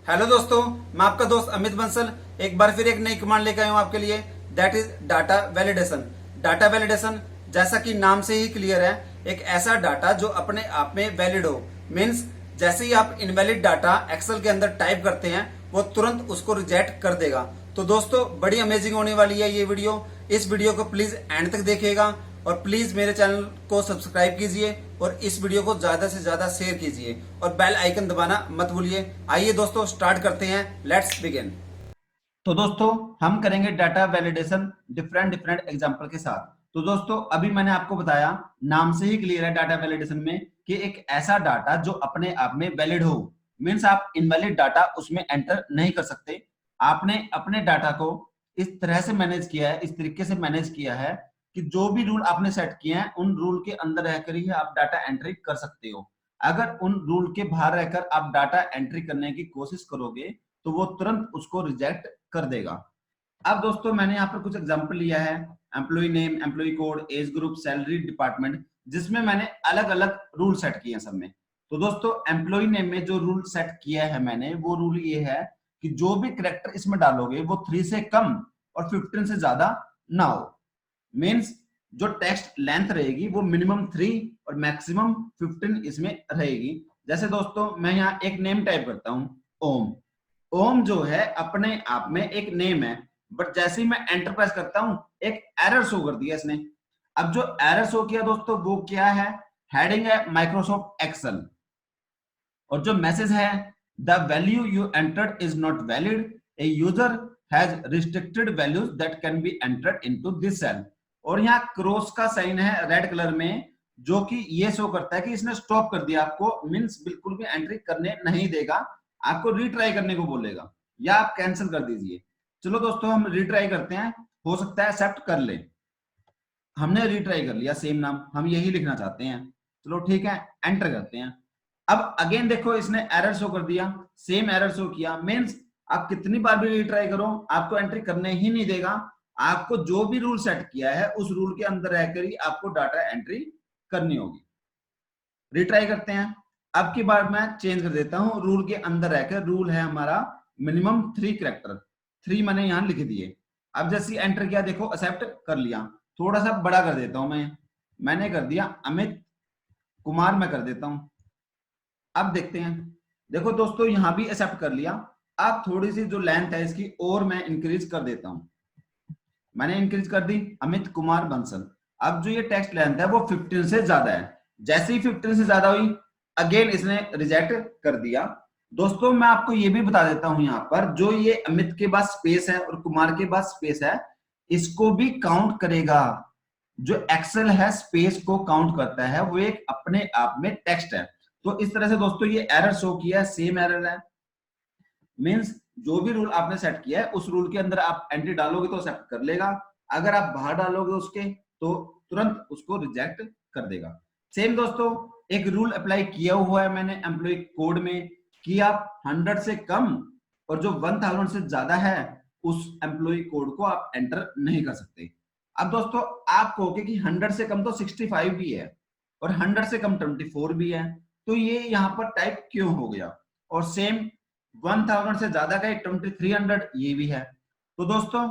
Hello दोस्तों, मैं आपका दोस्त अमित बंसल एक बार फिर एक नई कमांड लेकर आया हूं आपके लिए। That is data validation. Data validation जैसा कि नाम से ही क्लियर है, एक ऐसा डाटा जो अपने आप में वैलिड हो। मीन्स जैसे ही आप इनवैलिड डाटा एक्सेल के अंदर टाइप करते हैं वो तुरंत उसको रिजेक्ट कर देगा। तो दोस्तों बड़ी अमेजिंग होने वाली है ये वीडियो। इस वीडियो को प्लीज एंड तक देखिएगा और प्लीज मेरे चैनल को सब्सक्राइब कीजिए और इस वीडियो को ज्यादा से ज्यादा शेयर कीजिए और बेल आइकन दबाना मत भूलिए। आइए दोस्तों स्टार्ट करते हैं, लेट्स बिगिन। तो दोस्तों हम करेंगे data validation different different example के साथ। तो दोस्तों अभी मैंने आपको बताया, नाम से ही क्लियर है डाटा वैलिडेशन में कि एक ऐसा डाटा जो अपने आप में वैलिड हो। मीन्स आप इनवैलिड डाटा उसमें एंटर नहीं कर सकते। आपने अपने डाटा को इस तरह से मैनेज किया है, इस तरीके से मैनेज किया है कि जो भी रूल आपने सेट किए हैं उन रूल के अंदर रहकर ही आप डाटा एंट्री कर सकते हो। अगर उन रूल के बाहर रहकर आप डाटा एंट्री करने की कोशिश करोगे तो वो तुरंत उसको रिजेक्ट कर देगा। अब दोस्तों मैंने यहाँ पर कुछ एग्जांपल लिया है, employee name, employee code, age group, salary, department, जिसमें मैंने अलग अलग रूल सेट किए हैं सब में। तो दोस्तों एम्प्लॉय नेम में जो रूल सेट किया है मैंने, वो रूल ये है कि जो भी करेक्टर इसमें डालोगे वो 3 से कम और 15 से ज्यादा ना हो। मीन्स जो टेक्स्ट लेंथ रहेगी वो मिनिमम 3 और मैक्सिमम 15 इसमें रहेगी। जैसे दोस्तों मैं यहाँ एक नेम टाइप करता हूँ, ओम। ओम जो है अपने आप में एक नेम है, बट जैसे ही मैं एंटर प्रेस करता हूं एक एरर शो कर दिया इसने। अब जो एरर शो किया दोस्तों वो क्या है, हेडिंग है माइक्रोसॉफ्ट एक्सेल, और जो मैसेज है the value you entered is not valid, a user has restricted values that can be entered into this cell. और यहाँ क्रॉस का साइन है रेड कलर में, जो कि ये शो करता है कि इसने स्टॉप कर दिया आपको। मींस बिल्कुल भी एंट्री करने नहीं देगा, आपको रीट्राई करने को बोलेगा या आप कैंसिल कर दीजिए। चलो दोस्तों हम रीट्राई करते हैं, हो सकता है एक्सेप्ट कर ले। हमने रीट्राई कर लिया, सेम नाम हम यही लिखना चाहते हैं। चलो ठीक है, एंटर करते हैं। अब अगेन देखो इसने एरर शो कर दिया, सेम एरर शो किया। मींस आप कितनी बार भी रीट्राई करो आपको एंट्री करने ही नहीं देगा। आपको जो भी रूल सेट किया है उस रूल के अंदर रहकर ही आपको डाटा एंट्री करनी होगी। रिट्राई करते हैं। अब की बार मैं चेंज कर देता हूं, रूल के अंदर रहकर। रूल है हमारा मिनिमम 3 कैरेक्टर, 3 मैंने यहां लिख दिए। अब जैसे एंटर किया देखो एक्सेप्ट कर लिया। थोड़ा सा बड़ा कर देता हूं मैंने कर दिया अमित कुमार, मैं कर देता हूं। अब देखते हैं, देखो दोस्तों यहां भी एक्सेप्ट कर लिया। अब थोड़ी सी जो लेंथ है इसकी और मैं इंक्रीज कर देता हूं। मैंने इंक्रीज कर दी अमित कुमार बंसल। अब जो ये टेक्स्ट लेंथ है वो 15 से ज्यादा है। जैसे ही 15 से ज्यादा हुई अगेन इसने रिजेक्ट कर दिया। दोस्तों मैं आपको ये भी बता देता हूं, यहाँ पर जो ये अमित के बाद स्पेस है और कुमार के बाद स्पेस है, इसको भी काउंट करेगा। जो एक्सेल है स्पेस को काउंट करता है, वो एक अपने आप में टेक्स्ट है। तो इस तरह से दोस्तों ये एरर शो किया, सेम एरर है। मींस जो भी रूल आपने सेट किया है उस रूल के अंदर आप एंट्री डालोगे तो एक्सेप्ट कर लेगा, अगर आप बाहर डालोगे उसके तो तुरंत उसको रिजेक्ट कर देगा। सेम दोस्तों एक रूल अप्लाई किया हुआ है मैंने एम्प्लॉय कोड में कि आप 100 से कम और जो 1000 से ज्यादा है उस एम्प्लॉय कोड को आप एंटर नहीं कर सकते। अब दोस्तों आप कहोगे कि 100 से कम तो 65 भी है और 100 से कम 24 भी है, तो ये यहाँ पर टाइप क्यों हो गया। और सेम 1000 से ज्यादा का 2300 ये भी है। तो दोस्तों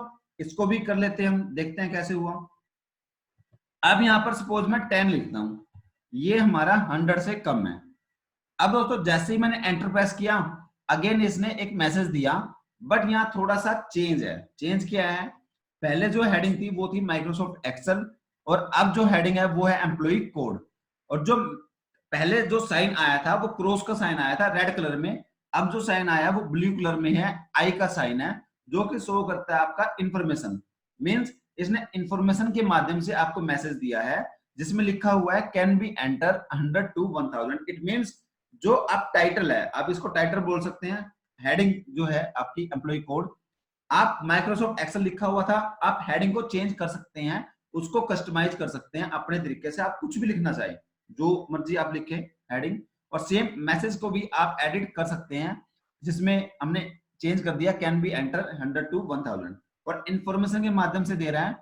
इसको भी कर लेते हैं, हम देखते हैं कैसे हुआ। अब यहां पर सपोज मैं 10 लिखता हूं, ये हमारा 100 से कम है। अब दोस्तों जैसे ही मैंने एंटर प्रेस किया अगेन इसने एक मैसेज दिया, बट यहाँ थोड़ा सा चेंज है। चेंज क्या है, पहले जो हेडिंग थी वो थी माइक्रोसॉफ्ट एक्सेल और अब जो हेडिंग है वो है एम्प्लॉय कोड। और जो पहले जो साइन आया था वो क्रॉस का साइन आया था रेड कलर में, अब जो साइन आया वो ब्लू कलर में है, आई का साइन है, जो कि शो करता है आपका इंफॉर्मेशन। मींस इसने इंफॉर्मेशन के माध्यम से आपको मैसेज दिया है जिसमें लिखा हुआ है can be enter 100 to 1000। It means जो आप टाइटल है, आप इसको टाइटल बोल सकते हैं, हेडिंग जो है आपकी एम्प्लॉय कोड, आप माइक्रोसॉफ्ट एक्सेल लिखा हुआ था, आप हेडिंग को चेंज कर सकते हैं, उसको कस्टमाइज कर सकते हैं अपने तरीके से। आप कुछ भी लिखना चाहें, जो मर्जी आप लिखें हेडिंग। और सेम मैसेज को भी आप एडिट कर सकते हैं, जिसमें हमने चेंज कर दिया कैन बी एंटर 100 to 1000 और इंफॉर्मेशन के माध्यम से दे रहा है।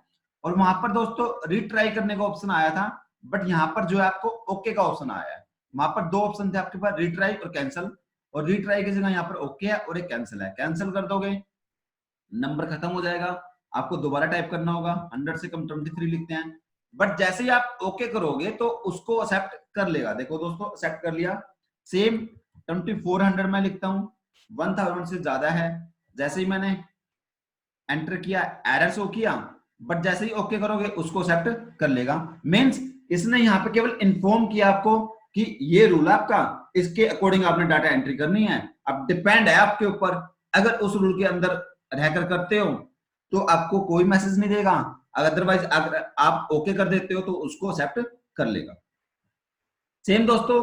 और वहां पर दोस्तों रीट्राई करने का ऑप्शन आया था, बट यहाँ पर जो है आपको ओके का ऑप्शन आया है। वहां पर 2 ऑप्शन थे आपके पास, रीट्राई और कैंसिल। और रीट्राई की जगह यहाँ पर ओके है और एक कैंसिल है, कैंसिल कर दोगे नंबर खत्म हो जाएगा, आपको दोबारा टाइप करना होगा, 100 से कम 23 लिखते हैं। बट जैसे ही आप ओके करोगे तो उसको एक्सेप्ट कर लेगा। देखो दोस्तों एक्सेप्ट कर लिया। सेम 2400 में लिखता हूं, 1000 से ज्यादा है। जैसे ही मैंने एंटर किया एरर शो किया, बट जैसे ही ओके करोगे उसको एक्सेप्ट कर लेगा। मींस इसने यहाँ पे केवल इन्फॉर्म किया आपको कि ये रूल आपका, इसके अकॉर्डिंग आपने डाटा एंट्री करनी है। अब डिपेंड है आपके ऊपर, अगर उस रूल के अंदर रहकर करते हो तो आपको कोई मैसेज नहीं देगा, अदरवाइज अगर आप ओके कर देते हो तो उसको एक्सेप्ट कर लेगा। सेम दोस्तों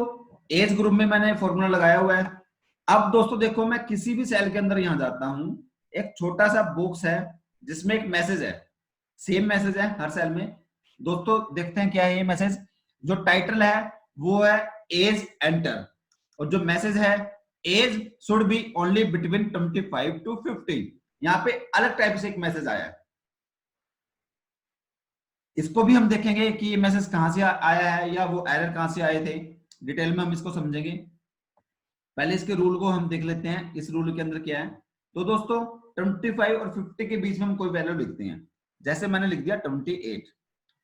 एज ग्रुप में मैंने फॉर्मूला लगाया हुआ है। अब दोस्तों देखो मैं किसी भी सेल के अंदर यहां जाता हूं, एक छोटा सा बॉक्स है जिसमें एक मैसेज है, सेम मैसेज है हर सेल में। दोस्तों देखते हैं क्या है ये मैसेज। जो टाइटल है वो है एज एंटर, और जो मैसेज है age should be only between 25 to 50। यहाँ पे अलग टाइप से एक मैसेज आया है, इसको भी हम देखेंगे कि ये मैसेज कहां से आया है या वो एरर कहां से आए थे, डिटेल में हम इसको समझेंगे। पहले इसके रूल को हम देख लेते हैं, इस रूल के अंदर क्या है। तो दोस्तों 25 और 50 के बीच में हम कोई वैल्यू लिखते हैं, जैसे मैंने लिख दिया 28।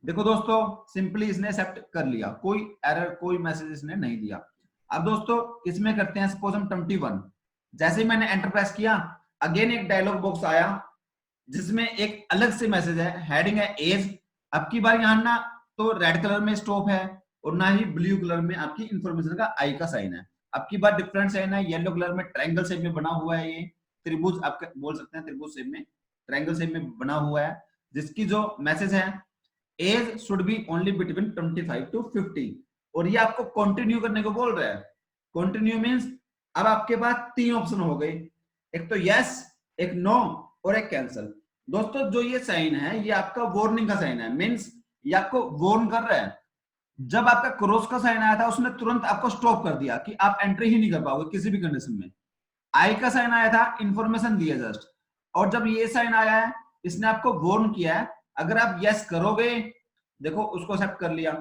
देखो दोस्तों सिंपली इसने एक्सेप्ट कर लिया, कोई एरर कोई मैसेज इसने नहीं दिया। अब दोस्तों इसमें करते हैं सपोज हम 21। जैसे ही मैंने एंटर प्रेस किया, अगेन एक डायलॉग बॉक्स आया जिसमें एक अलग से मैसेज है, हेडिंग है एज। अब की बार यहाँ ना तो रेड कलर में स्टॉप है और ना ही ब्लू कलर में आपकी इंफॉर्मेशन का आई का साइन है। अब की बार डिफरेंट साइन है, येलो कलर में ट्रायंगल शेप में बना हुआ है, ये त्रिभुज आप बोल सकते हैं, त्रिभुज शेप में ट्रायंगल शेप में बना हुआ है, जिसकी जो मैसेज है age should be only between 25 to 50। और ये आपको कंटिन्यू करने को बोल रहा है। कंटिन्यू मींस अब आपके पास तीन ऑप्शन हो गए, एक तो यस, एक नो और एक कैंसिल। दोस्तों जो ये साइन है ये आपका वार्निंग का साइन है, मींस ये आपको वार्न कर रहा है। जब आपका क्रॉस का साइन आया था उसने तुरंत आपको स्टॉप कर दिया कि आप एंट्री ही नहीं कर पाओगे किसी भी कंडीशन में। आई का साइन आया था, इंफॉर्मेशन दिया जस्ट। और जब ये साइन आया है इसने आपको वार्न किया है, अगर आप यस करोगे देखो उसको एक्सेप्ट कर लिया,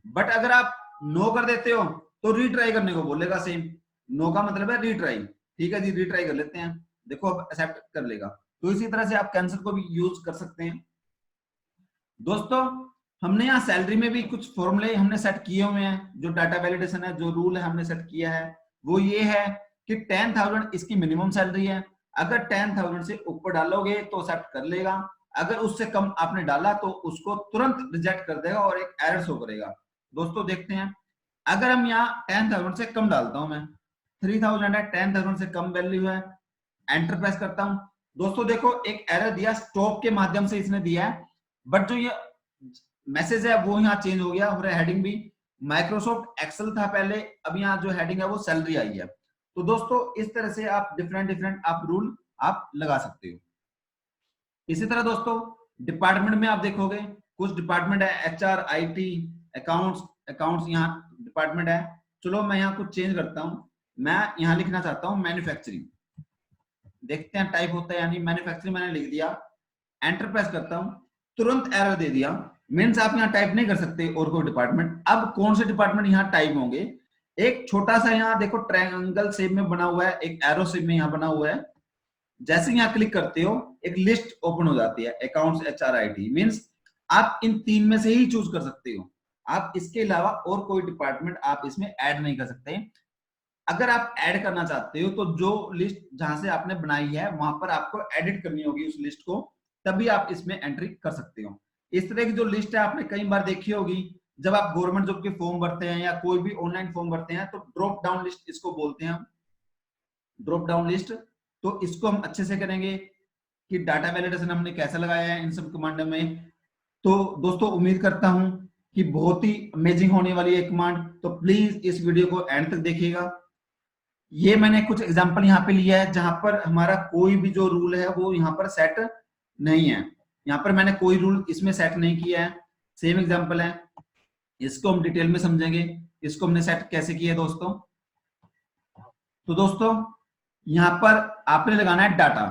बट अगर आप नो कर देते हो तो रीट्राई करने को बोलेगा। सेम नो का मतलब है रीट्राई, ठीक है जी रीट्राई कर लेते हैं, देखो अब एक्सेप्ट कर लेगा। तो इसी तरह से आप कैंसिल को भी यूज कर सकते हैं। दोस्तों हमने यहाँ सैलरी में भी कुछ फॉर्मूले हमने सेट किए हुए हैं, जो डाटा वैलिडेशन है, जो रूल है हमने सेट किया है वो ये है कि 10,000 इसकी मिनिमम सैलरी है। अगर 10,000 से ऊपर डालोगे तो एक्सेप्ट कर लेगा, अगर उससे कम आपने डाला तो उसको तुरंत रिजेक्ट कर देगा और एक एरर शो करेगा। दोस्तों देखते हैं, अगर हम यहाँ 10,000 से कम डालता हूं, मैं 3,000 है, 10,000 से कम वैल्यू है, एंटर प्रेस करता हूं। दोस्तों देखो एक एरर दिया, स्टॉप के माध्यम से इसने दिया है, बट जो ये मैसेज है वो यहाँ चेंज हो गया और हेडिंग भी माइक्रोसॉफ्ट एक्सेल था पहले, अब यहाँ जो हेडिंग है वो सैलरी आई है। तो दोस्तों इस तरह से आप डिफरेंट आप रूल आप लगा सकते हो। इसी तरह दोस्तों डिपार्टमेंट में आप देखोगे कुछ डिपार्टमेंट है, एचआर, आईटी, अकाउंट्स यहाँ डिपार्टमेंट है। चलो मैं यहाँ कुछ चेंज करता हूँ, मैं यहाँ लिखना चाहता हूँ मैन्युफैक्चरिंग, देखते हैं टाइप होता है यानी मैन्युफैक्चरिंग मैंने लिख दिया, एंटर प्रेस करता हूँ, तुरंत एरर दे दिया। मींस आप यहाँ टाइप नहीं कर सकते और कोई डिपार्टमेंट। अब कौन से डिपार्टमेंट यहाँ टाइप होंगे, एक छोटा सा यहाँ देखो ट्रायंगल शेप में बना हुआ है, एक एरो शेप में यहाँ बना हुआ है, जैसे यहाँ क्लिक करते हो एक लिस्ट ओपन हो जाती है, अकाउंट्स, एचआर, आईटी। मींस आप इन तीन में से ही चूज कर सकते हो, आप इसके अलावा और कोई डिपार्टमेंट आप इसमें ऐड नहीं कर सकते। अगर आप ऐड करना चाहते हो तो जो लिस्ट जहां से आपने बनाई है वहां पर आपको एडिट करनी होगी उस लिस्ट को, तभी आप इसमें एंट्री कर सकते हो। इस तरह की जो लिस्ट है आपने कई बार देखी होगी, जब आप गवर्नमेंट जॉब के फॉर्म भरते हैं या कोई भी ऑनलाइन फॉर्म भरते हैं तो ड्रॉप डाउन लिस्ट इसको बोलते हैं, ड्रॉप डाउन लिस्ट। तो इसको हम अच्छे से करेंगे कि डाटा वैलिडेशन हमने कैसे लगाया है इन सब कमांड में। तो दोस्तों उम्मीद करता हूं कि बहुत ही अमेजिंग होने वाली है कमांड, तो प्लीज इस वीडियो को एंड तक देखिएगा। ये मैंने कुछ एग्जांपल यहाँ पे लिया है जहां पर हमारा कोई भी जो रूल है वो यहाँ पर सेट नहीं है, यहाँ पर मैंने कोई रूल इसमें सेट नहीं किया है। सेम एग्जांपल है, इसको हम डिटेल में समझेंगे, इसको हमने सेट कैसे किया है दोस्तों। तो दोस्तों यहाँ पर आपने लगाना है डाटा,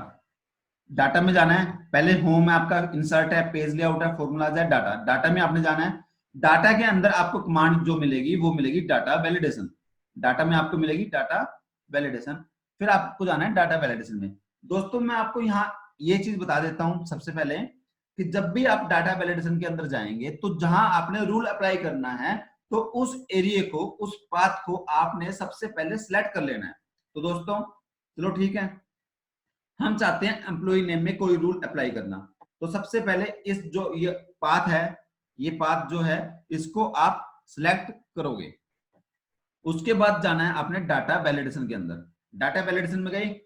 डाटा में जाना है, पहले होम है आपका, इंसर्ट है, पेज लेआउट है, फॉर्मूलाज है, डाटा, डाटा में आपने जाना है। डाटा के अंदर आपको कमांड जो मिलेगी वो मिलेगी डाटा वैलिडेशन, डाटा में आपको मिलेगी डाटा वैलिडेशन, फिर आपको जाना है डाटा वैलिडेशन में। दोस्तों मैं आपको यहाँ ये चीज बता देता हूं सबसे पहले कि जब भी आप डाटा वैलिडेशन के अंदर जाएंगे तो जहां आपने रूल अप्लाई करना है तो उस एरिया को, उस पाथ को आपने सबसे पहले सिलेक्ट कर लेना है। तो दोस्तों चलो ठीक है, हम चाहते हैं एम्प्लॉय नेम में कोई रूल अप्लाई करना, तो सबसे पहले इस जो ये पाथ है, ये पाथ जो है इसको आप सिलेक्ट करोगे। उसके बाद जाना है आपने डाटा वैलिडेशन के अंदर। डाटा वैलिडेशन में गए,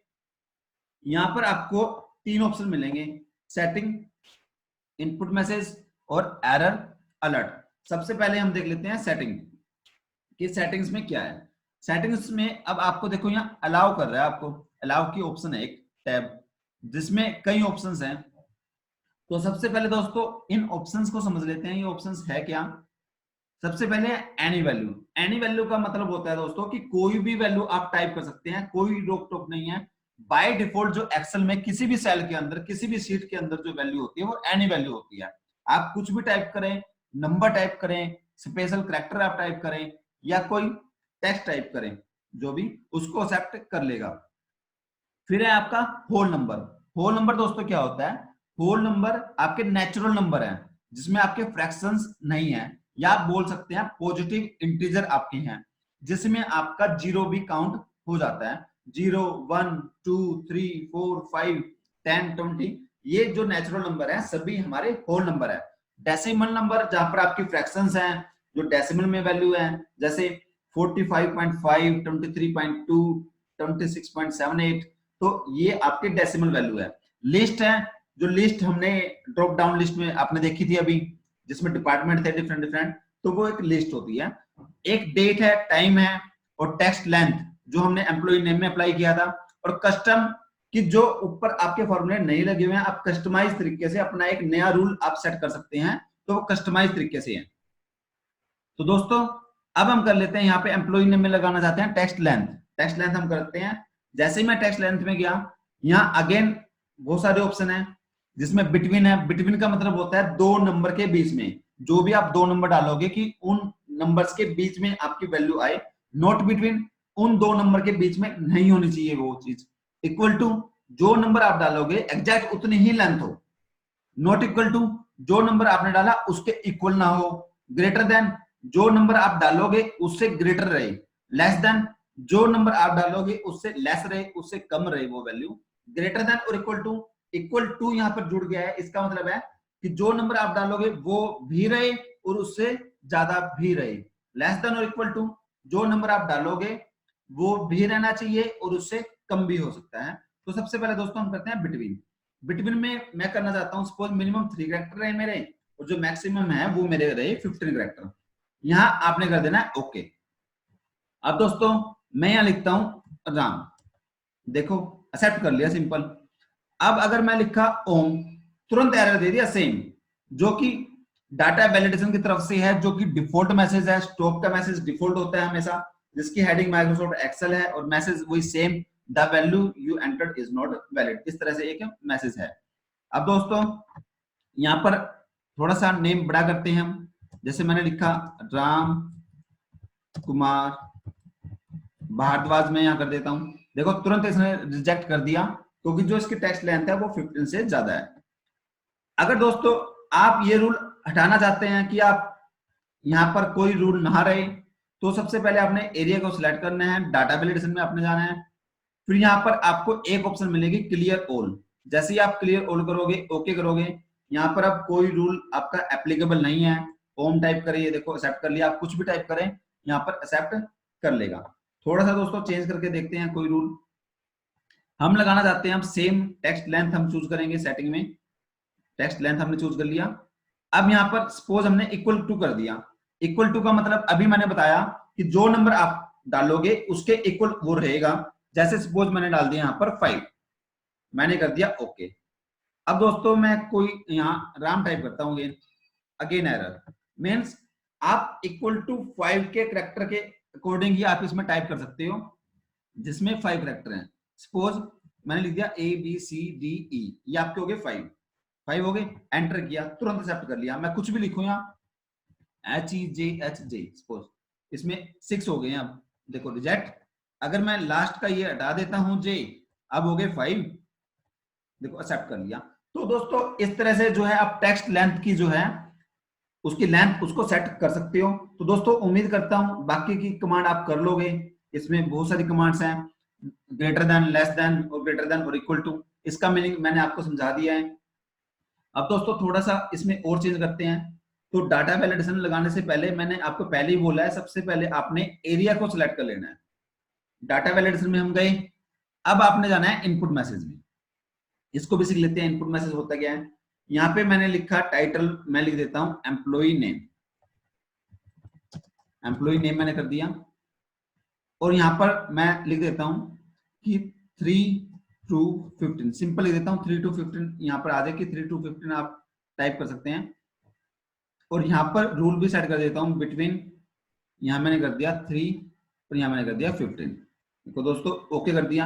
यहां पर आपको 3 ऑप्शन मिलेंगे, सेटिंग, इनपुट मैसेज और एरर अलर्ट। सबसे पहले हम देख लेते हैं सेटिंग कि सेटिंग्स में क्या है। सेटिंग्स में अब आपको देखो यहाँ अलाउ कर रहा है, आपको अलाउ की ऑप्शन है एक टैब जिसमें कई ऑप्शंस हैं। तो सबसे पहले दोस्तों इन ऑप्शंस को समझ लेते हैं, ये ऑप्शंस है क्या। सबसे पहले एनी वैल्यू। एनी वैल्यू का मतलब होता है दोस्तों कि कोई भी वैल्यू आप टाइप कर सकते हैं, कोई रोक टोक नहीं है। बाय डिफॉल्ट जो एक्सेल में किसी भी सेल के अंदर, किसी भी शीट के अंदर जो वैल्यू होती है वो एनी वैल्यू होती है। आप कुछ भी टाइप करें, नंबर टाइप करें, स्पेशल कैरेक्टर आप टाइप करें या कोई टेक्स्ट टाइप करें, जो भी उसको एक्सेप्ट कर लेगा। फिर है आपका होल नंबर। होल नंबर दोस्तों क्या होता है, होल नंबर आपके नेचुरल नंबर है जिसमें आपके फ्रैक्शंस नहीं है, या आप बोल सकते हैं पॉजिटिव इंटीजर आपके हैं जिसमें आपका जीरो भी काउंट हो जाता है। 0 1 2 3 4 5 10 20 ये जो नेचुरल नंबर है सभी हमारे होल नंबर है। डेसिमल नंबर जहां पर आपकी फ्रैक्शंस हैं जो डेसिमल में वैल्यू है, जैसे 45.5 23.2 26.78, तो ये आपके डेसिमल वैल्यू है। लिस्ट है, जो लिस्ट हमने ड्रॉप डाउन लिस्ट में आपने देखी थी अभी, जिसमें डिपार्टमेंट थे डिफरेंट डिफरेंट, तो वो एक लिस्ट होती है। एक डेट है, टाइम है, और टेक्स्ट लेंथ जो हमने एम्प्लॉय नेम में अप्लाई किया था। और कस्टम कि जो ऊपर आपके फॉर्मूले नहीं लगे हुए हैं, आप कस्टमाइज तरीके से अपना एक नया रूल आप सेट कर सकते हैं, तो वो कस्टमाइज तरीके से है। तो दोस्तों अब हम कर लेते हैं यहाँ पे एम्प्लॉय नेम में लगाना चाहते हैं टेक्स्ट लेंथ। टेक्स्ट लेंथ हम करते हैं, जैसे ही मैं टेक्स्ट लेंथ में गया, यहाँ अगेन बहुत सारे ऑप्शन है जिसमें बिटवीन है। बिटवीन का मतलब होता है दो नंबर के बीच में, जो भी आप दो नंबर डालोगे कि उन नंबर्स के बीच में आपकी वैल्यू आए। नॉट बिटवीन, उन दो नंबर के बीच में नहीं होनी चाहिए वो चीज। इक्वल टू, जो नंबर आप डालोगे एग्जैक्ट उतनी ही लेंथ हो। नॉट इक्वल टू, जो नंबर आपने डाला उसके इक्वल ना हो। ग्रेटर देन, जो नंबर आप डालोगे उससे ग्रेटर रहे। लेस देन, जो नंबर आप डालोगे उससे लेस रहे, उससे कम रहे वो वैल्यू। ग्रेटर देन और इक्वल टू, इक्वल टू यहां पर जुड़ गया है, इसका मतलब है कि जो नंबर आप डालोगे वो भी रहे और उससे ज्यादा भी रहे। लेस देन और इक्वल टू, जो नंबर आप डालोगे वो भी रहना चाहिए और उससे कम भी हो सकता है। तो सबसे पहले दोस्तों हम करते हैं बिटवीन। बिटवीन में मैं करना चाहता हूं सपोज मिनिमम 3 कैरेक्टर रहे मेरे और जो मैक्सिमम है वो मेरे रहे 15 कैरेक्टर। यहां आपने कर देना है ओके। अब दोस्तों मैं यहां लिखता हूं राम, देखो एक्सेप्ट कर लिया, सिंपल। अब अगर मैं लिखा ओम, तुरंत एरर दे दिया सेम, जो कि डाटा वैलिडेशन की तरफ से है, जो कि डिफॉल्ट मैसेज है। स्टॉक का मैसेज डिफॉल्ट होता है हमेशा, जिसकी हेडिंग माइक्रोसॉफ्ट एक्सेल है और मैसेज वही same, the value you entered is not valid, इस तरह से एक मैसेज है। अब दोस्तों यहां पर थोड़ा सा नेम बड़ा करते हैं हम, जैसे मैंने लिखा राम कुमार भारद्वाज, में यहां कर देता हूं। देखो तुरंत इसने रिजेक्ट कर दिया क्योंकि जो इसकी टेक्स्ट लेंथ है वो 15 से ज्यादा है। अगर दोस्तों आप ये रूल हटाना चाहते हैं कि आप यहां पर कोई रूल ना रहे, तो सबसे पहले आपने एरिया को सिलेक्ट करना है, डाटा वैलिडेशन में आपने जाना है। फिर यहां पर आपको एक ऑप्शन मिलेगी क्लियर ऑल। जैसे ही आप क्लियर ऑल करोगे, ओके करोगे, यहां पर अब कोई रूल आपका एप्लीकेबल नहीं है। ओम टाइप करिए, देखो एक्सेप्ट कर लिया। आप कुछ भी टाइप करें यहां पर एक्सेप्ट कर लेगा। थोड़ा सा दोस्तों चेंज करके देखते हैं कोई रूल हम लगाना चाहते हैं। हम सेम टेक्स्ट लेंथ हम चूज करेंगे, सेटिंग में टेक्स्ट लेंथ हमने चूज कर लिया। अब यहां पर सपोज हमने इक्वल टू कर दिया। इक्वल टू का मतलब अभी मैंने बताया कि जो नंबर आप डालोगे उसके इक्वल वो रहेगा। जैसे सपोज मैंने डाल दिया यहां पर 5, मैंने कर दिया ओके। अब दोस्तों मैं कोई यहां राम टाइप करता हूं, अगेन एरर मींस आप इक्वल टू 5 के कैरेक्टर के अकॉर्डिंग ही आप इसमें टाइप कर सकते हो, जिसमें 5 कैरेक्टर हैं। सपोज मैंने लिख दिया A B C D E, ये आपके हो गए 5 हो गए। एंटर किया, तुरंत एक्सेप्ट कर लिया। मैं कुछ भी लिखूं यहाँ एच ई जे एच जे, सपोज इसमें 6 हो गए हैं। अब देखो रिजेक्ट, अगर मैं लास्ट का ये हटा देता हूं जे, अब हो गए 5, देखो एक्सेप्ट कर लिया। तो दोस्तों इस तरह से जो है आप टेक्स्ट लेंथ की जो है उसकी लेंथ उसको सेट कर सकते हो। तो दोस्तों उम्मीद करता हूं बाकी की कमांड आप कर लोगे। इसमें बहुत सारी कमांड्स हैं, ग्रेटर देन, लेस देन और ग्रेटर देन और इक्वल टू, इसका मीनिंग मैंने आपको समझा दिया है। अब दोस्तों थोड़ा सा इसमें और चेंज करते हैं। तो डाटा वैलिडेशन लगाने से पहले मैंने आपको पहले ही बोला है, सबसे पहले आपने एरिया को सिलेक्ट कर लेना है। डाटा वैलिडेशन में हम गए, अब आपने जाना है इनपुट मैसेज में। इसको भी सीख लेते हैं, इनपुट मैसेज होता क्या है। यहाँ पे मैंने लिखा टाइटल, मैं लिख देता हूं एम्प्लॉय नेम, एम्प्लॉय नेम मैंने कर दिया। और यहां पर मैं लिख देता हूं कि 3 to 15, सिंपल लिख देता हूं 3 to 15, यहां पर आ जाए कि 3 to 15 आप टाइप कर सकते हैं। और यहां पर रूल भी सेट कर देता हूं बिटवीन, यहां मैंने कर दिया 3 और यहां मैंने कर दिया 15। देखो दोस्तों ओके कर दिया।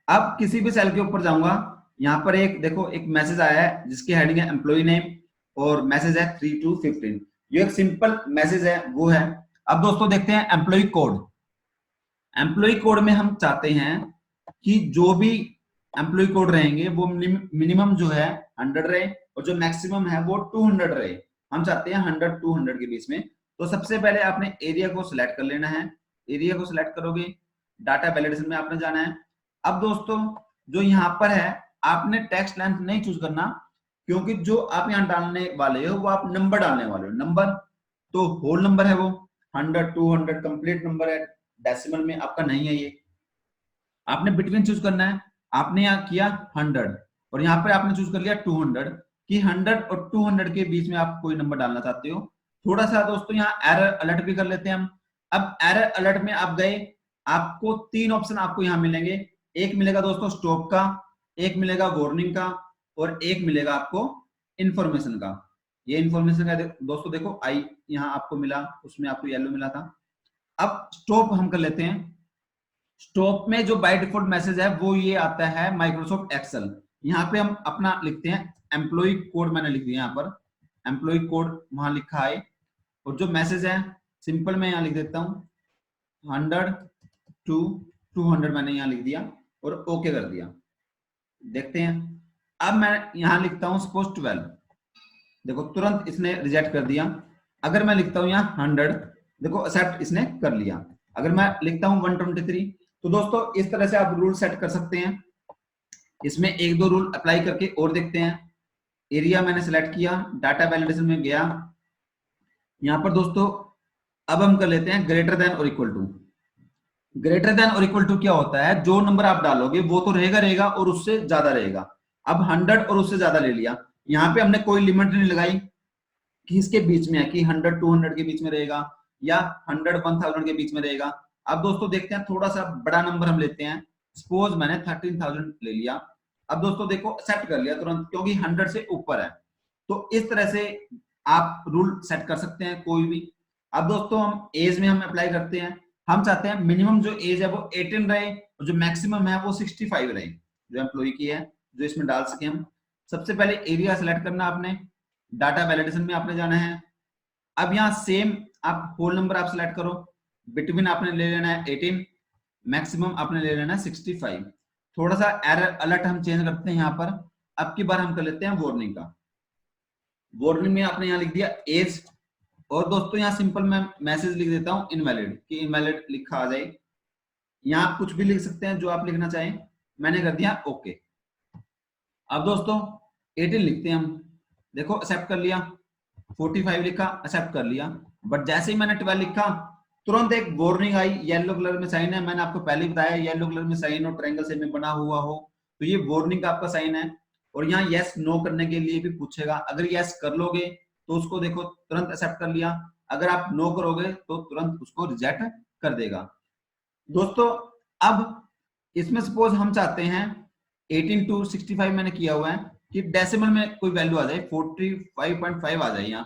अब किसी भी सेल के ऊपर जाऊंगा, यहां पर एक देखो एक मैसेज आया है जिसकी हेडिंग है एम्प्लॉय नेम और मैसेज है 3 to 15, ये एक सिंपल मैसेज है वो है। अब दोस्तों देखते हैं एम्प्लॉय कोड। एम्प्लॉय कोड में हम चाहते हैं कि जो भी एम्प्लॉय कोड रहेंगे वो मिनिमम जो है 100 रहे और जो मैक्सिमम है वो 200 रहे। हम चाहते हैं 100 200 के बीच में। तो सबसे पहले आपने एरिया को सिलेक्ट कर लेना है। एरिया को सिलेक्ट करोगे, डाटा वैलिडेशन में आपने जाना है। अब दोस्तों जो यहाँ पर है, आपने टेक्स्ट लेंथ नहीं चूज करना, क्योंकि जो आप यहाँ डालने वाले हो वो आप नंबर डालने वाले हो। नंबर तो होल नंबर है वो 100 200 कंप्लीट नंबर है, डेसिमल में आपका नहीं है ये। आपने बिटवीन चूज करना है। आपने यहाँ किया 100 और यहाँ पर आपने चूज कर लिया 200 कि 100 और 200 के बीच में आप कोई नंबर डालना चाहते हो। थोड़ा सा दोस्तों यहाँ एरर अलर्ट भी कर लेते हैं हम। अब एरर अलर्ट में आप गए, आपको 3 ऑप्शन आपको यहाँ मिलेंगे। एक मिलेगा दोस्तों स्टॉप का, एक मिलेगा वार्निंग का और एक मिलेगा आपको इंफॉर्मेशन का। ये इंफॉर्मेशन का दोस्तों देखो आई यहाँ आपको मिला, उसमें आपको येलो मिला था। अब स्टॉप हम कर लेते हैं। स्टॉप में जो बाय डिफॉल्ट मैसेज है वो ये आता है माइक्रोसॉफ्ट एक्सेल। यहाँ पे हम अपना लिखते हैं एम्प्लॉय कोड, मैंने लिख दिया यहाँ पर एम्प्लॉय कोड वहां लिखा है। और जो मैसेज है सिंपल मैं यहाँ लिख देता हूँ 100 to 200 मैंने यहाँ लिख दिया और ओके कर दिया। देखते हैं, अब मैं यहाँ लिखता हूँ सपोज 12, देखो तुरंत इसने रिजेक्ट कर दिया। अगर मैं लिखता हूँ यहाँ 100, देखो एक्सेप्ट इसने कर लिया। अगर मैं लिखता हूँ 123, तो दोस्तों इस तरह से आप रूल सेट कर सकते हैं। इसमें एक दो रूल अप्लाई करके और देखते हैं। एरिया मैंने सेलेक्ट किया, डाटा वैलिडेशन में गया। यहाँ पर दोस्तों अब हम कर लेते हैं ग्रेटर देन और इक्वल टू। ग्रेटर देन और इक्वल टू क्या होता है, जो नंबर आप डालोगे वो तो रहेगा रहेगा और उससे ज्यादा रहेगा। अब 100 और उससे ज्यादा ले लिया, यहाँ पे हमने कोई लिमिट नहीं लगाई कि इसके बीच में है कि 100 200 के बीच में रहेगा या 100 1000 के बीच में रहेगा। अब दोस्तों देखते हैं, थोड़ा सा बड़ा नंबर हम लेते हैं। सपोज मैंने 13000 ले लिया। अब दोस्तों देखो एक्सेप्ट कर लिया तुरंत, क्योंकि 100 से ऊपर है। तो इस तरह से आप रूल सेट कर सकते हैं कोई भी। अब दोस्तों हम एज में हम अप्लाई करते हैं। हम चाहते हैं मिनिमम जो एज है वो 18 रहे और जो मैक्सिमम है वो 65 रहे, जो एम्प्लॉय की है, जो इसमें डाल सके हम। सबसे पहले एरिया सेलेक्ट करना आपने, डाटा वैलिडेशन में आपने जाना है। अब यहाँ सेम आप होल नंबर आप सिलेक्ट करो, बिटवीन आपने ले लेना है 18, मैक्सिमम आपने ले लेना है 65। थोड़ा सा एरर अलर्ट हम चेंज करते हैं यहाँ पर। अब की बार हम कर लेते हैं वार्निंग का। वार्निंग में आपने यहाँ लिख दिया एज, और दोस्तों यहाँ सिंपल मैं मैसेज लिख देता हूँ इनवैलिड, कि इनवैलिड लिखा आ जाए। यहाँ आप कुछ भी लिख सकते हैं जो आप लिखना चाहें, मैंने कर दिया ओके। अब दोस्तों 18 लिखते हैं हम, देखो एक्सेप्ट कर लिया। 45 लिखा, एक्सेप्ट कर लिया। बट जैसे ही मैंने 12 लिखा, तुरंत एक वार्निंग आई, येलो कलर में साइन है। मैंने आपको पहले ही बताया येलो कलर में साइन और ट्रायंगल शेप में बना हुआ हो तो ये वार्निंग का आपका साइन है। और यहाँ यस नो करने के लिए भी पूछेगा। अगर यस कर लोगे तो उसको देखो तुरंत एक्सेप्ट कर लिया, अगर आप नो करोगे तो तुरंत उसको रिजेक्ट कर देगा। दोस्तों अब इसमें सपोज हम चाहते हैं 18 to 65 मैंने किया हुआ है कि डेसिमल में कोई वैल्यू आ जाए, 45.5 आ जाए। यहाँ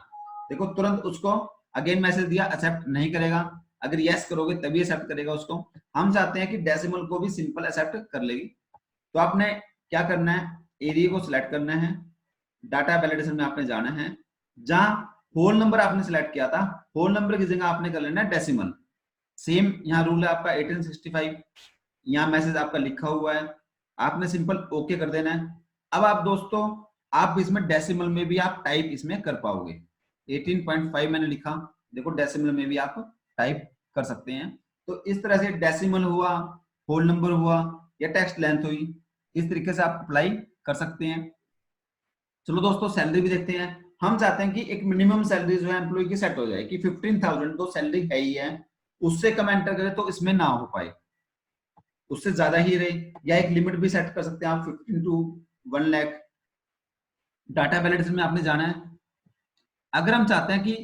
देखो तुरंत उसको अगेन मैसेज दिया, एक्सेप्ट नहीं करेगा। अगर यस करोगे तभी एक्सेप्ट करेगा उसको। हम चाहते हैं कि डेसिमल को भी सिंपल एक्सेप्ट कर लेगी। तो आपने क्या करना है, एरिया को सिलेक्ट करना है, डाटा वैलिडेशन में आपने जाना है। जहां होल नंबर आपने सिलेक्ट किया था, होल नंबर की जगह आपने कर लेना है डेसिमल। सेम यहाँ रूल है आपका 1865, यहाँ मैसेज आपका लिखा हुआ है, आपने सिंपल ओके कर देना है। अब आप दोस्तों आप इसमें डेसिमल में भी आप टाइप इसमें कर पाओगे। 18.5 मैंने लिखा, देखो डेसिमल में भी आप टाइप कर सकते हैं। तो इस तरह से डेसिमल हुआ, होल नंबर हुआ या टेक्स्ट लेंथ हुई, इस तरीके से आप अप्लाई कर सकते हैं। चलो दोस्तों सैलरी भी देखते हैं। हम चाहते हैं कि एक मिनिमम सैलरी जो है एम्प्लॉय की सेट हो जाए कि 15,000 तो सैलरी है ही है, उससे कम एंटर करें तो इसमें ना हो पाए, उससे ज्यादा ही रहे, या एक लिमिट भी सेट कर सकते हैं आप 15 टू 1 लाख। डाटा वैलिडेशन में आपने जाना है, अगर हम चाहते हैं कि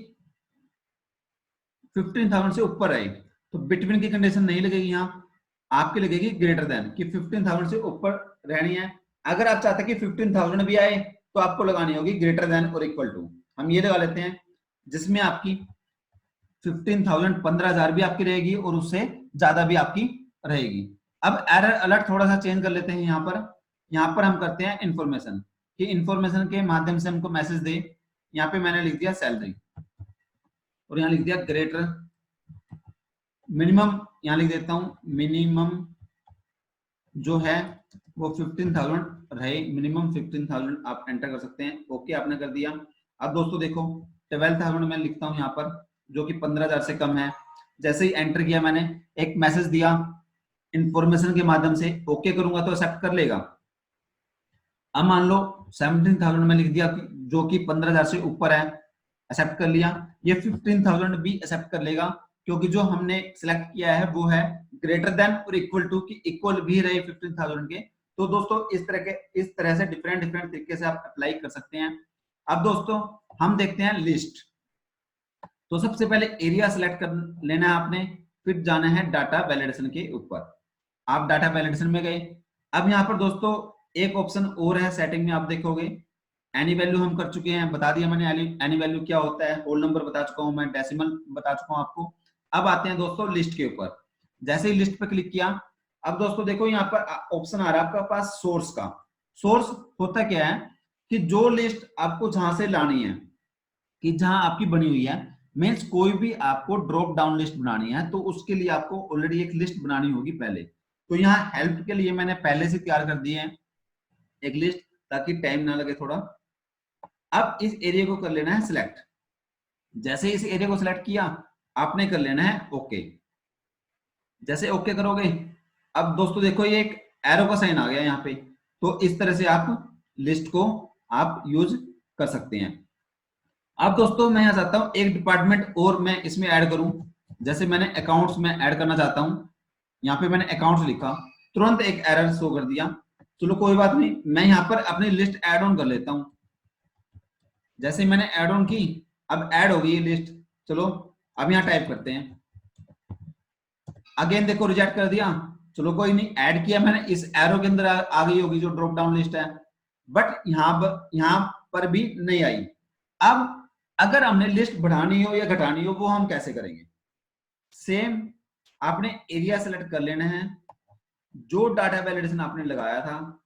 15,000 से ऊपर आए तो बिटवीन की कंडीशन नहीं लगेगी, यहाँ आपकी लगेगी ग्रेटर देन, कि 15,000 से ऊपर रहनी है। अगर आप चाहते हैं कि 15,000 भी आए तो आपको लगानी होगी ग्रेटर देन और इक्वल टू। हम ये लगा लेते हैं जिसमें आपकी 15,000 15,000 भी आपकी रहेगी और उससे ज्यादा भी आपकी रहेगी। अब एरर अलर्ट थोड़ा सा चेंज कर लेते हैं। यहाँ पर हम करते हैं इंफॉर्मेशन, कि इंफॉर्मेशन के माध्यम से हमको मैसेज दे। यहाँ पे मैंने लिख दिया सैलरी और यहाँ लिख दिया ग्रेटर, मिनिमम यहाँ लिख देता हूं, मिनिमम जो है वो 15,000 रहे, मिनिमम 15,000 आप एंटर कर सकते हैं। ओके आपने कर दिया। अब दोस्तों देखो 12,000 मैं लिखता हूं यहाँ पर, जो कि 15,000 से कम है। जैसे ही एंटर किया मैंने, एक मैसेज दिया इंफॉर्मेशन के माध्यम से, ओके करूंगा तो एक्सेप्ट कर लेगा। अब मान लो 17,000 में लिख दिया जो कि 15,000 से ऊपर है, एक्सेप्ट कर लिया। ये 15,000 भी एक्सेप्ट कर लेगा, क्योंकि जो हमने सिलेक्ट किया है वो है ग्रेटर देन और इक्वल टू, की इक्वल भी रहे 15,000 के। तो दोस्तों इस तरह से डिफरेंट तरीके से आप अप्लाई कर सकते हैं। अब दोस्तों हम देखते हैं लिस्ट। तो सबसे पहले एरिया सिलेक्ट कर लेना है आपने, फिर जाना है डाटा वैलिडेशन के ऊपर। आप डाटा वैलिडेशन में गए। अब यहाँ पर दोस्तों एक ऑप्शन और है सेटिंग में, आप देखोगे एनी वैल्यू हम कर चुके हैं, बता दिया मैंने एनी वैल्यू क्या होता है, होल नंबर बता चुका हूं मैं, डेसिमल बता चुका हूं आपको। अब आते हैं दोस्तों लिस्ट के ऊपर। जैसे ही लिस्ट पे क्लिक किया, अब दोस्तों देखो यहाँ पर ऑप्शन आ रहा है आपका पास सोर्स का। सोर्स होता क्या है कि जो लिस्ट आपको जहां से लानी है, कि जहां आपकी बनी हुई है, मीन्स कोई भी आपको ड्रॉप डाउन लिस्ट बनानी है तो उसके लिए आपको ऑलरेडी एक लिस्ट बनानी होगी पहले। तो यहाँ हेल्प के लिए मैंने पहले से तैयार कर दी है एक लिस्ट, ताकि टाइम ना लगे थोड़ा। अब इस एरिया को कर लेना है सिलेक्ट। जैसे इस एरिया को सिलेक्ट किया, आपने कर लेना है ओके। जैसे ओके करोगे, अब दोस्तों देखो ये एक एरो का साइन आ गया यहाँ पे। तो इस तरह से आप लिस्ट को आप यूज कर सकते हैं। अब दोस्तों मैं यहाँ चाहता हूँ एक डिपार्टमेंट और मैं इसमें ऐड करूं। जैसे मैंने अकाउंट्स में ऐड करना चाहता हूं, यहाँ पे मैंने अकाउंट्स लिखा, तुरंत एक एरर शो कर दिया। चलो कोई बात नहीं, मैं यहाँ पर अपनी लिस्ट ऐड ऑन कर लेता हूँ। जैसे मैंने ऐड ऑन की, अब ऐड हो गई लिस्ट। चलो अब यहाँ टाइप करते हैं, अगेन देखो रिजेक्ट कर दिया। चलो कोई नहीं, ऐड किया मैंने, इस एरो के अंदर आ गई होगी जो ड्रॉप डाउन लिस्ट है, बट यहाँ पर भी नहीं आई। अब अगर हमने लिस्ट बढ़ानी हो या घटानी हो, वो हम कैसे करेंगे? सेम आपने एरिया सेलेक्ट कर लेना है, जो डाटा वैलिडेशन आपने लगाया था,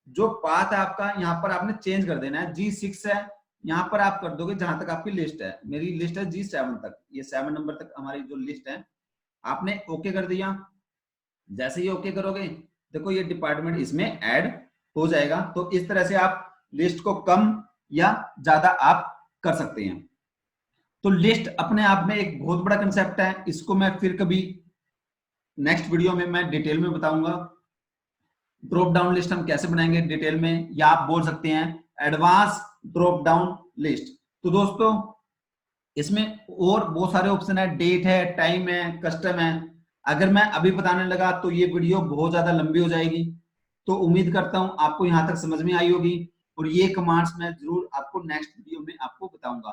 जो पाथ है आपका यहाँ पर आपने चेंज कर देना है। G6 है, यहाँ पर आप कर दोगे जहां तक आपकी लिस्ट है। मेरी लिस्ट है G7 तक, ये 7 नंबर तक हमारी जो लिस्ट है। आपने ओके कर दिया। जैसे ही ओके करोगे, देखो ये डिपार्टमेंट इसमें ऐड हो जाएगा। तो इस तरह से आप लिस्ट को कम या ज्यादा आप कर सकते हैं। तो लिस्ट अपने आप में एक बहुत बड़ा कंसेप्ट है, इसको मैं फिर कभी नेक्स्ट वीडियो में मैं डिटेल में बताऊंगा। ड्रॉप डाउन लिस्ट हम कैसे बनाएंगे डिटेल में, या आप बोल सकते हैं एडवांस ड्रॉप डाउन लिस्ट। तो दोस्तों इसमें और बहुत सारे ऑप्शन है, डेट है, टाइम है, कस्टम है। अगर मैं अभी बताने लगा तो ये वीडियो बहुत ज्यादा लंबी हो जाएगी। तो उम्मीद करता हूं आपको यहां तक समझ में आई होगी, और ये कमांड्स मैं जरूर आपको नेक्स्ट वीडियो में आपको बताऊंगा।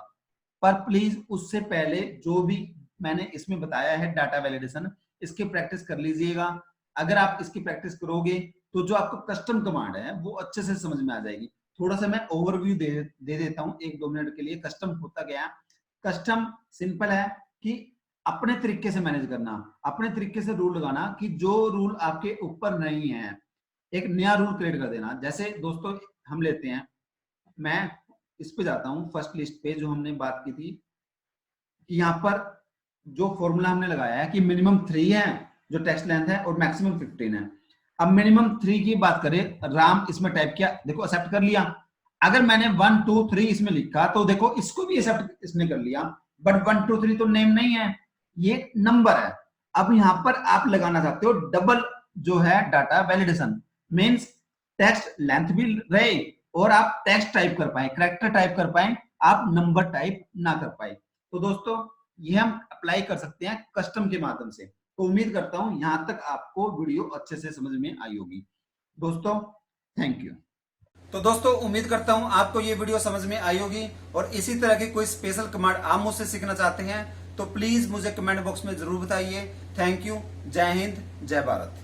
पर प्लीज उससे पहले जो भी मैंने इसमें बताया है डाटा वैलिडेशन, इसकी प्रैक्टिस कर लीजिएगा। अगर आप इसकी प्रैक्टिस करोगे तो जो आपको कस्टम कमांड है वो अच्छे से समझ में आ जाएगी। थोड़ा सा मैं ओवरव्यू दे देता हूं 1-2 मिनट के लिए। कस्टम होता क्या है? कस्टम सिंपल है कि अपने तरीके से मैनेज करना, अपने तरीके से रूल लगाना, कि जो रूल आपके ऊपर नहीं है एक नया रूल क्रिएट कर देना। जैसे दोस्तों हम लेते हैं, मैं इस पे जाता हूं फर्स्ट लिस्ट पे जो हमने बात की थी, कि यहाँ पर जो फॉर्मूला हमने लगाया है कि मिनिमम 3 है जो टेक्स्ट लेंथ है और मैक्सिमम 15 है। अब मिनिमम 3 की बात करें, राम इसमें टाइप किया, देखो एक्सेप्ट कर लिया। अगर मैंने 1 2 3 इसमें लिखा तो देखो इसको भी एक्सेप्ट इसने कर लिया, बट 1 2 3 तो नेम नहीं है, ये नंबर है। अब यहां पर आप लगाना चाहते हो डबल जो है data validation, means text length भी रहे और आप टेक्स्ट टाइप कर पाए, कैरेक्टर टाइप कर पाए, आप नंबर टाइप ना कर पाए। तो दोस्तों ये हम अप्लाई कर सकते हैं कस्टम के माध्यम से। तो उम्मीद करता हूं यहां तक आपको वीडियो अच्छे से समझ में आई होगी। दोस्तों थैंक यू। तो दोस्तों उम्मीद करता हूं आपको ये वीडियो समझ में आई होगी, और इसी तरह की कोई स्पेशल कमांड आप मुझसे सीखना चाहते हैं तो प्लीज मुझे कमेंट बॉक्स में जरूर बताइए। Thank you. जय हिंद, जय भारत।